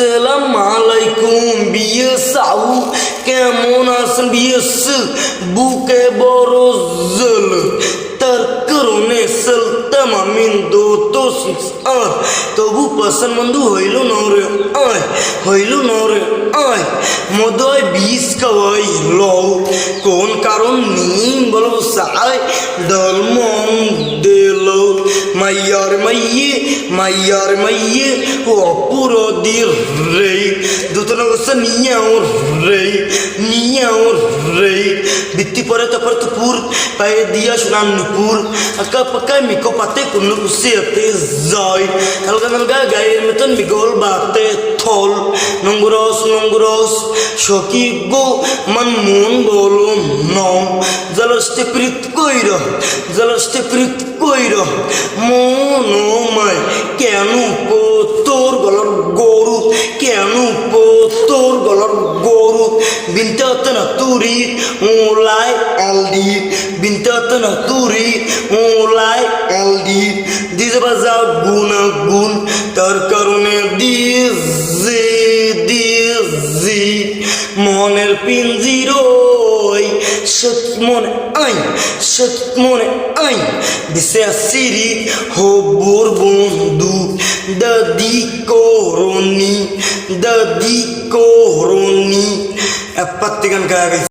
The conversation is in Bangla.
আসসালামু আলাইকুম বিয়ে সাউ কেমন আছেন বিয়েস বুকে বড় জল তার কারণে চলতাম আমি দো তবু পছন্দ বন্ধু হইল নরে আয় হইল নরে আয় মদয় বিষ খাওয়াই লও কোন কারণ নেই বলো সাই দলমন দিল মাইয়ার মাইয়ে অপুরদির রে দুতলা গোসা নিয়াওর রে বিত্তি পরে তারপর তুপুর পায়ে দিয়া সোনার নুপুর আঁকা পাকায় মিকো পাতে কোনো উসিয়াতে যায় হালকা নালকা গায়ের মতন বিগল বাতে থল নঙ্গরস সখী গো মন বলো নম জলস্তে প্রীত কইর মনোময় কেন তোর গলার গরু কেন তোর গলার গরু বিনতে হতো না তুরি ওলাই আলদি বিনতে হতো না তুরি ওলাই আলদি দিতে বাজাও গুণ তার কারণে দিজি মনের পিঞ্জিরই সত মনে আই দিছে আসিরি হবুর বন্ধু দাদি করনি এপাত্তি গান গায়ে